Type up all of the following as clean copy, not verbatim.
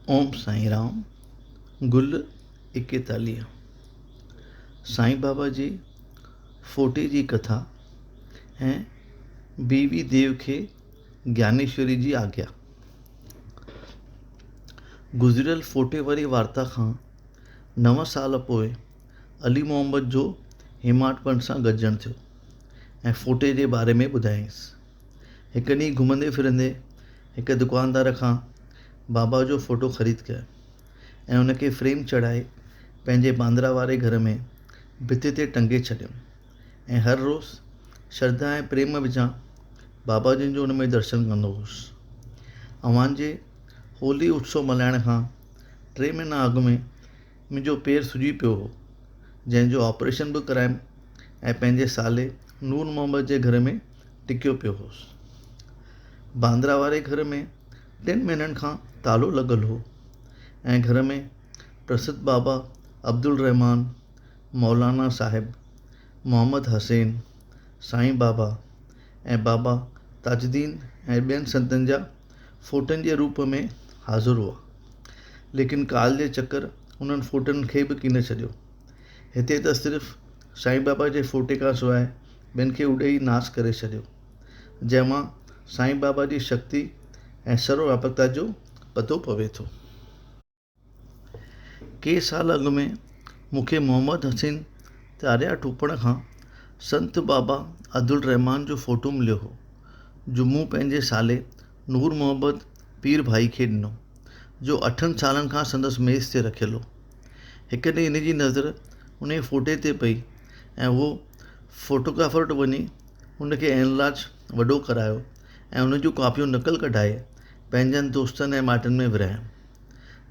ओम साईं राम। गुल 41। साईं बाबा जी फोटे जी कथा ऐं बीवी देव खे ज्ञानेश्वरी जी आज्ञा। गुज़िरियल फोटे वारी वार्ता खां 9 साल पोइ अली मोहम्मद जो हिमाटपन सां गॾिजणु थियो ऐं फोटे जे बारे में ॿुधायईंसि। हिकु ॾींहुं घुमंदे फिरंदे हिकु दुकानदार खां बाबा जो फ़ोटो ख़रीद कयो ऐं उनखे फ्रेम चढ़ाए पंहिंजे बांद्रा वारे घर में भिति ते टंगे छॾियो ऐं हर रोज़ श्रद्धा ऐं प्रेम विझां बाबा जिन जो उन में दर्शन कंदो हुउसि। अव्हांजे होली उत्सव मल्हाइण खां 3 महीना अॻु में मुंहिंजो पेरु सुॼी पियो हो, जंहिंजो ऑपरेशन बि करायमि ऐं पंहिंजे साले नूर मोहम्मद जे घर में टिकियो पियो हुउसि। बांद्रा वारे घर में 3 महीननि खां तालो लॻल हो ऐं घर में प्रसिद्ध बाबा अब्दुल रहमान, मौलाना साहिब, मोहम्मद हसैन, साईं बाबा ऐं बाबा ताजुद्दीन ऐं ॿियनि संतनि जा फ़ोटनि जे रूप में हाज़ुर हुआ। लेकिन काल जे चकर उन्हनि फ़ोटनि खे बि कीने छॾियो। हिते त सिर्फ़ु साईं बाबा जे फ़ोटे खां सवाइ ॿियनि खे उॾे ई नास करे छॾियो, जंहिंमां साईं बाबा जी शक्ति ऐं सर्वव्यापकता जो पतो पवे थो। के साल अॻु में मूंखे मोहम्मद हसीन तारिया टोपण खां संत बाबा अब्दुल रहमान जो फ़ोटो मिलियो हो, जो मूं पंहिंजे साले नूर मोहम्मद पीर भाई खे ॾिनो, जो 8 सालनि खां संदसि मेज़ ते रखियल हो। हिकु ॾींहुं इन जी नज़र उन फ़ोटे ते पई ऐं उहो फ़ोटोग्राफर वटि वञी उनखे एनलार्ज वॾो करायो ऐं उन जूं कापियूं नक़ल कढाए पंहिंजनि दोस्तनि ऐं माइटनि में विरिहायूं,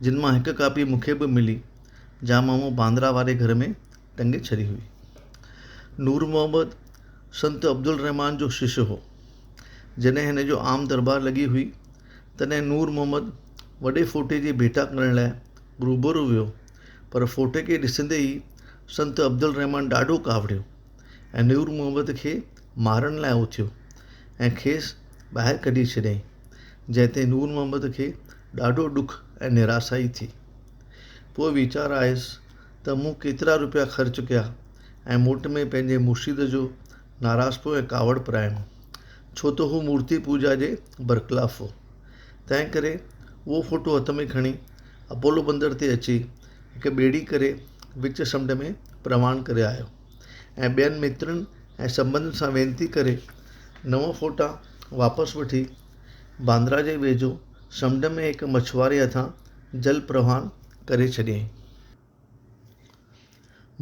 जिन मां हिकु कापी मूंखे बि मिली, जा मां बांद्रा वारे घर में टंगे छॾी हुई। नूर मोहम्मद संत अब्दुल रहमान जो शिष्य हो। जॾहिं हिन जो आम दरबार लॻी हुई, तॾहिं नूर मोहम्मद वॾे फ़ोटे जी भेटा करण लाइ रूबरू वियो, पर फ़ोटे खे ॾिसंदे ई संत अब्दुल रहमान ॾाढो कावड़ियो ऐं नूर मोहम्मद खे मारण लाइ उथियो ऐं खेसि ॿाहिरि कढी छॾियईं, जंहिं ते नूर मोहम्मद खे ॾाढो ॾुख ऐं निराशाई थी। पोइ वीचार आयुसि त मूं केतिरा रुपया ख़र्च कया ऐं मोट में पंहिंजे मुर्शिद जो नाराज़पो ऐं कावड़ परायमि, छो त हू मूर्ति पूॼा जे बरख़िलाफ़ हो। तंहिं करे उहो फ़ोटो हथ में खणी अपोलो बंदर ते अची हिकु ॿेड़ी करे विच समुंड में प्रवान करे आयो ऐं ॿियनि मित्रनि ऐं संबंधियुनि सां वेनती करे नव फ़ोटा वापसि वठी बांद्रा जे वेझो समुंड में हिकु मछुआरे हथां जल प्रवान करे छॾियईं।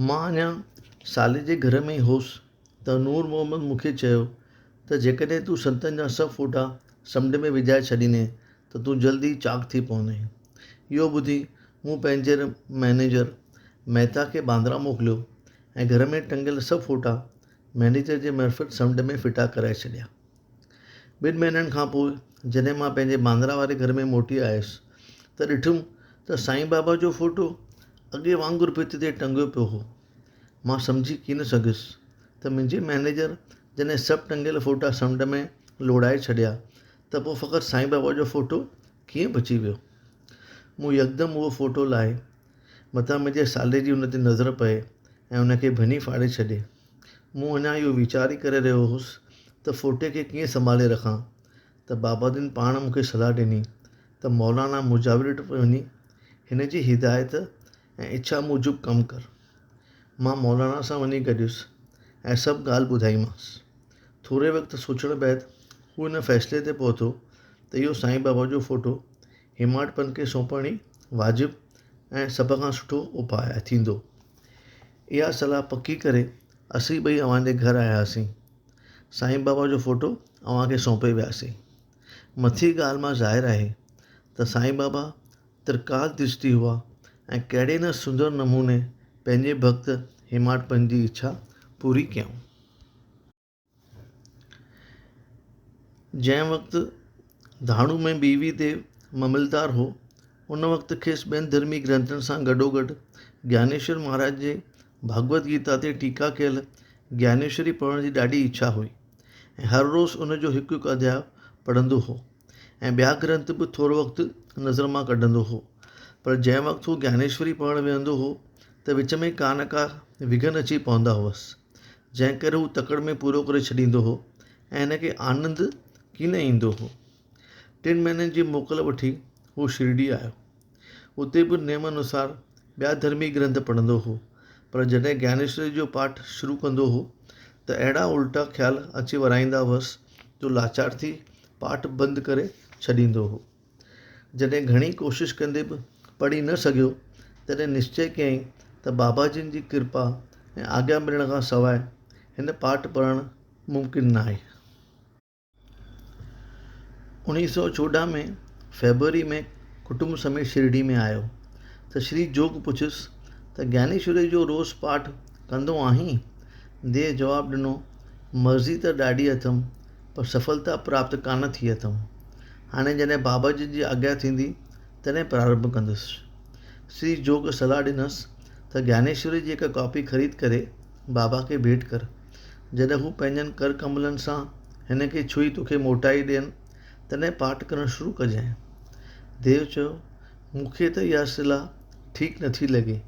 मां अञा साले जे घर में ई हुउसि त नूर मोहम्मद मूंखे चयो त जेकॾहिं तूं संतनि जा सभु फ़ोटा समुंड में विझाए छॾींदे त तूं जल्दी चाक थी पवंदे। इहो ॿुधी मूं पंहिंजे मैनेजर मेहता खे बांद्रा मोकिलियो ऐं घर में टंगियल सभु फ़ोटा मैनेजर जे मर्फ़त समुंड में फिटा कराए छॾिया। 2 महीननि खां पोइ जॾहिं मां पंहिंजे बांद्रा वारे घर में मोटी आयुसि त ॾिठुमि त साईं बाबा जो फ़ोटो अॻे वांगुरु भिति ते टंगियो पियो हो। मां सम्झी कीन सघुसि त मुंहिंजे मैनेजर जॾहिं सभु टंगियल फ़ोटा समुंड में लोड़ाए छॾिया त पोइ फ़क़्ति साईं बाबा जो फ़ोटो कीअं बची वियो। मूं यकदमि उहो फ़ोटो लाहे मथां मुंहिंजे साले जी उन ते नज़र पए ऐं उनखे भञी फाड़े छॾे। मूं अञा इहो वीचार ई करे रहियो हुउसि त फ़ोटे खे कीअं संभाले रखां त बाबा जिन पाण मूंखे सलाह ॾिनी त मौलाना मुजाविर वटि वञी हिन जी हिदायत ऐं इच्छा मूजिबि कमु कर। मां मौलाना सां वञी गॾुसि ऐं सभु ॻाल्हि ॿुधाईमांसि। थोरे वक़्तु सोचण बैदि हू हिन फ़ैसिले ते पहुतो त इहो साईं बाबा जो फ़ोटो हिमाटपन खे सौंपण ई वाजिबु ऐं सभ खां सुठो उपाय थींदो। इहा सलाह पकी करे असीं ॿई अव्हांजे घर आयासीं। साईं बाबा जो फ़ोटो अव्हांखे सौंपे वियासीं। मथी ॻाल्हि मां ज़ाहिर आहे त साईं बाबा त्रिकाल दृष्टि हुआ ऐं कहिड़े न सुंदर नमूने पंहिंजे भक्त हिमाटपन जी इच्छा पूरी कयऊं। जंहिं वक़्तु धाणू में बीवी देव ममिलदार हो, उन वक़्तु खेसि ॿियनि धर्मी ग्रंथनि सां गॾोगॾु ज्ञानेश्वर महाराज जे भागवत गीता ते टीका कयल ज्ञानेश्वरी पढ़ण जी ॾाढी इच्छा हुई ऐं हर रोज़ु उन जो हिकु हिकु अध्याय पढ़ंदो हो ऐं ॿिया ग्रंथ बि थोरो वक़्तु नज़र मां कढंदो हो, पर जंहिं वक़्तु हू ज्ञानेश्वरी पढ़णु वेहंदो हो त विच में का न का विघन अची पवंदा हुअसि, जंहिं करे हू तकड़ि में पूरो करे छॾींदो हो ऐं हिनखे आनंद कीन ईंदो हो। 3 महीननि जी मोकल वठी हू शिरडी आयो। उते बि नेम अनुसार ॿिया धर्मी ग्रंथ पढ़ंदो हो, पर जॾहिं ज्ञानेश्वरी जो पाठ शुरू कंदो हो त अहिड़ा उल्टा ख़्याल अची वराईंदा हुअसि जो लाचार थी पाठ बंदि करे छॾींदो हो। जॾहिं घणी कोशिशि कंदे बि पढ़ी न सघियो तॾहिं निश्चय कयईं त बाबाजिनि जी कृपा ऐं आज्ञा मिलण खां सवाइ हिन पाठ पढ़णु मुमकिन न आहे। 1914 में फेबरवरी में कुटुंब समेत शिरडी में आयो त श्री जोग पुछियुसि त ज्ञानेश्वरी जो रोज़ पाठ कंदो आहीं? देव जवाबु ॾिनो, मर्ज़ी त ॾाढी अथमि, पर सफलता प्राप्त कान थी अथमि। हाणे जॾहिं बाबाजी जी आज्ञा थींदी तॾहिं प्रारंभ कंदुसि। श्री जोग सलाह ॾिनसि त ज्ञानेश्वरी जी हिकु कॉपी ख़रीद करे बाबा खे भेंट कर। जॾहिं हू पंहिंजनि कर कमलनि सां हिन खे छुई तोखे मोटाई ॾियनि तॾहिं पाठ करणु शुरू कजांइ। देव चयो, मूंखे त इहा सलाह ठीकु नथी लॻे।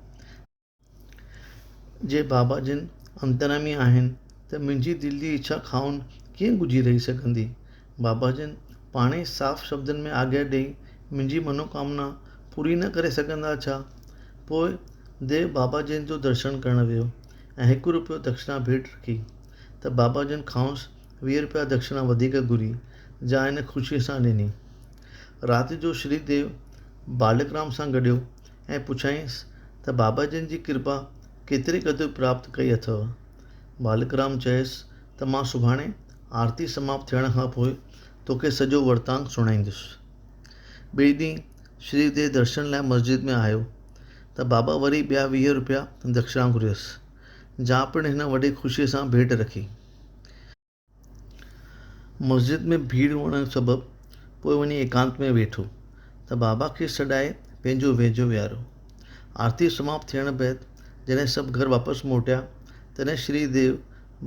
जे बाबाजिनि अंतरयामी आहिनि त मुंहिंजी दिलि जी इच्छा खाउन कीअं गुझी रही सघंदी? बाबाजिनि पाणे साफ़ शब्दनि में आज्ञा ॾेई मुंहिंजी मनोकामना पूरी न करे सघंदा छा? पोइ देव बाबाजिनि जो दर्शन करणु वियो ऐं ₹1 दक्षिणा भेंट रखी त बाबाजिनि खांसि ₹20 दक्षिणा वधीक घुरी, जा हिन ख़ुशीअ सां ॾिनी। राति जो श्रीदेव बालकराम सां गॾियो ऐं पुछाईंसि त बाबाजिनि जी कृपा केतिरे क़दुरु प्राप्त कई अथव? बालकराम चयसि त मां सुभाणे आरती समाप्त थियण खां पोइ तोखे सॼो वर्तांत सुणाईंदुसि। ॿिए ॾींहुं श्रीदेव दर्शन लाइ मस्जिद में आयो त बाबा वरी ॿिया ₹20 दक्षिणा घुरियसि, जा पिणु हिन वॾे ख़ुशीअ सां भेंट रखी। मस्जिद में भीड़ हुअण सबबु पोइ वञी एकांत में वेठो त बाबा खे सॾाए पंहिंजो वेझो विहारियो। आरती समाप्त थियण बैदि जॾहिं सभु घर वापसि मोटिया तॾहिं श्रीदेव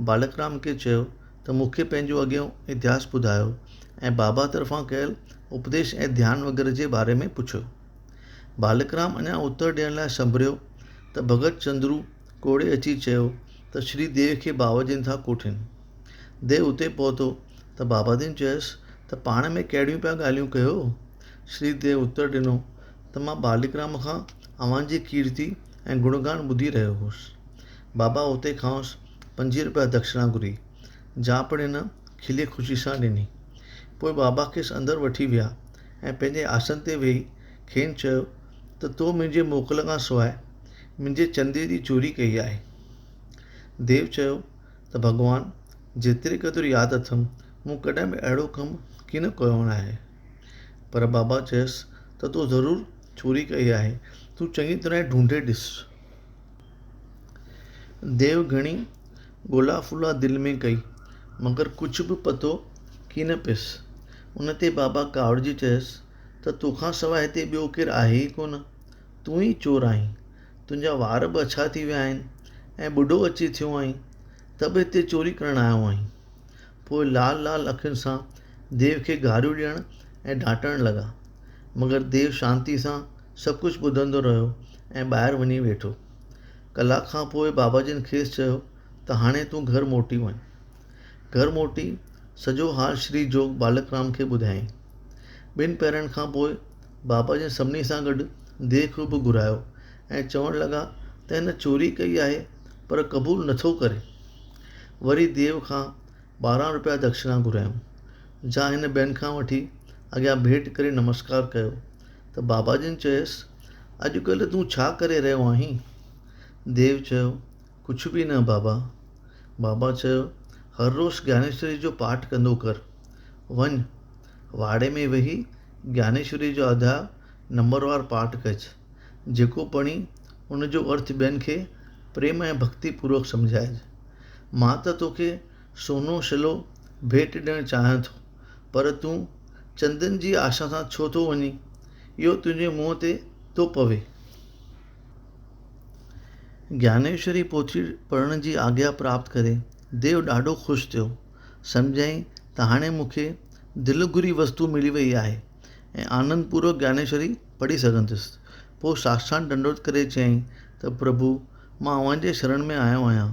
बालकराम खे चयो त मूंखे पंहिंजो अॻियों इतिहास ॿुधायो ऐं बाबा तरफ़ां कयल उपदेश ऐं ध्यानु वग़ैरह जे बारे में पुछियो। बालकराम अञा उत्तर ॾियण लाइ संभरियो त भगत चंद्रू कोड़े अची चयो त श्रीदेव खे बाबाजिनि था कोठिन। देव उते पहुतो त बाबाजिनि चयसि त पाण में कहिड़ियूं पिया ॻाल्हियूं कयो? श्रीदेव उत्तर ॾिनो त मां बालकराम खां अव्हांजी कीर्ति ऐं गुणगान ॿुधी रहियो हुउसि। बाबा उते खांसि ₹25 दक्षिणा घुरी, जा पिणु हिन खिले ख़ुशी सां ॾिनी। पोइ बाबा खेसि अंदरि वठी विया ऐं पंहिंजे आसन ते वेही खेनि चयो त तो मुंहिंजे मोकल खां सवाइ मुंहिंजे चंदे जी चोरी कई आहे। देव चयो त भॻवानु, जेतिरे क़दुरु यादि अथमि मूं कॾहिं बि अहिड़ो कमु कीन कयो आहे। पर बाबा चयसि त तो ज़रूरु चोरी कई आहे, तूं चङी तरह ढूंढे ॾिस। देव घणी ॻोल्हा फुला दिलि में कई, मगर कुझु बि पतो कीन पियसि। उन ते बाबा कावड़जी चयसि त तोखां सवाइ हिते ॿियो केरु आहे ई कोन, तूं ई चोर आहीं। तुंहिंजा वार बि अछा थी विया आहिनि ऐं ॿुढो अची थियो आहीं, त बि हिते चोरी करणु आयो आहीं। पोइ लाल लाल अखियुनि सां देव खे गारियूं ॾियणु ऐं डांटणु लॻा, मगर देव शांती सां सभु कुझु ॿुधंदो रहियो ऐं ॿाहिरि वञी वेठो। कलाक खां पोइ बाबाजिनि खेसि चयो त हाणे तूं घरु मोटी वञ। घर मोटी सॼो हाल श्री जोग बालकराम खे ॿुधायईं। 2 पहिरनि खां पोइ बाबाजिनि सभिनी सां गॾु देव खे बि घुरायो ऐं चवणु लॻा त हिन चोरी कई आहे पर क़बूल नथो करे। वरी देव खां ₹12 दक्षिणा घुरायूं, जा हिन ॿियनि खां वठी अॻियां भेंट करे नमस्कार कयो त बाबाजिनि चयसि, अॼुकल्ह तूं छा करे रहियो आहीं? देव चयो, कुझु बि न बाबा। बाबा चयो, हर रोज़ु ज्ञानेश्वरी जो पाठ कंदो कर। वञ वाड़े में वेही ज्ञानेश्वरी जो अध्याय नंबरवार पाठ कजि। जेको पढ़ी उन जो अर्थ ॿियनि खे प्रेम ऐं भक्तिपूर्वक सम्झाइजि। मां त तोखे सोनो शिलो भेंट ॾियणु चाहियां थो, पर तूं चंदनि जी आशा सां छो थो वञीं? इहो तुंहिंजे मुंहं ते थो पवे। ज्ञानेश्वरी पोथी पढ़ण जी आज्ञा प्राप्त करे देव ॾाढो ख़ुशि थियो। सम्झाईं त हाणे मूंखे दिलि घुरी वस्तु मिली वई आहे ऐं आनंदपूर्वक ज्ञानेश्वरी पढ़ी सघंदुसि। पोइ साष्टांग दंडोत करे चयईं त प्रभु, मां अव्हांजे शरण में आयो आहियां।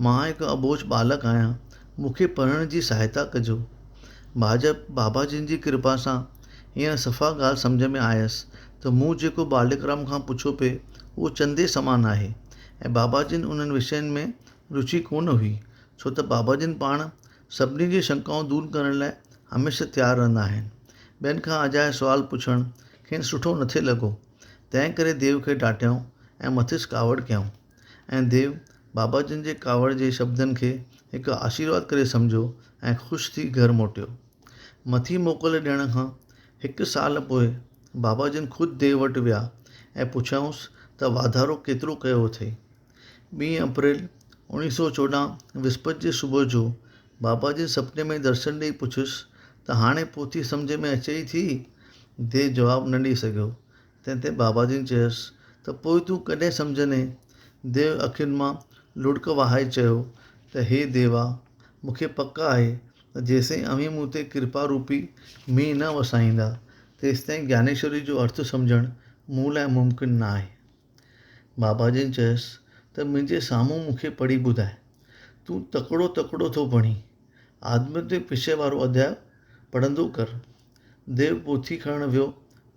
मां हिकु अबोझ बालक आहियां, मूंखे पढ़ण जी सहायता कजो। बाबाजिनि जी कृपा सां हींअर सफ़ा ॻाल्हि सम्झ में आयसि त मूं जेको बालिकराम खां पुछियो पिए उहो चंदे समान आहे, ऐं बाबाजिनि उन्हनि विषयनि में रुचि कोन हुई, छो त बाबाजिनि पाण सभिनी जी शंकाऊं दूर करण लाइ हमेशह तयारु रहंदा आहिनि। ॿियनि खां अजाया सुवाल पुछणु खेनि सुठो न थिए लॻो। तंहिं करे देव खे डांटियऊं ऐं मथिस कावड़ कयऊं, ऐं देव बाबाजिनि जे कावड़ जे शब्दनि खे हिकु आशीर्वाद करे सम्झो ऐं ख़ुशि थी घर मोटियो। मथी मोकल ॾियण खां 1 साल पोइ बाबाजिनि ख़ुदि देव वटि विया ऐं पुछियऊंसि त वाधारो केतिरो कयो अथई। 2 अप्रैल 1914 विस्पति जे सुबुह जो बाबाजी सुपिने में दर्शन ॾेई पुछियुसि त हाणे पोथी सम्झ में अचेई थी? देव जवाबु न ॾेई सघियो। तंहिं ते बाबाजिनि चयसि त पोइ तूं कॾहिं सम्झंदे? देव अखियुनि मां लुढ़क वहाए चयो त हे देवा, मूंखे पक आहे त जेसिताईं अव्हीं मूं ते कृपा रूपी मींहुं न वसाईंदा, तेसिताईं ज्ञानेश्वरी जो अर्थ सम्झणु मूं लाइ मुमकिन न आहे। बाबाजिनि चयसि त मुंहिंजे साम्हूं मूंखे पढ़ी ॿुधाए। तूं तकिड़ो थो पढ़ीं, आत्महत्या विषय वारो अध्याय पढ़ंदो कर। देव पोथी खणणु वियो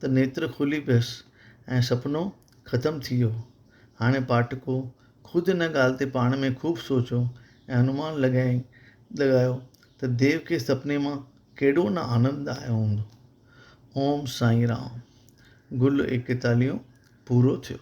त नेत्र खुली पियसि ऐं सपनो ख़तमु थी वियो। हाणे पाठको ख़ुदि हिन ॻाल्हि ते पाण में खूब सोचियो ऐं अनुमान लॻायो त देव खे सपने मां केॾो न आनंद आयो हूंदो। ओम साईं राम। गुल 41 पूरो थियो।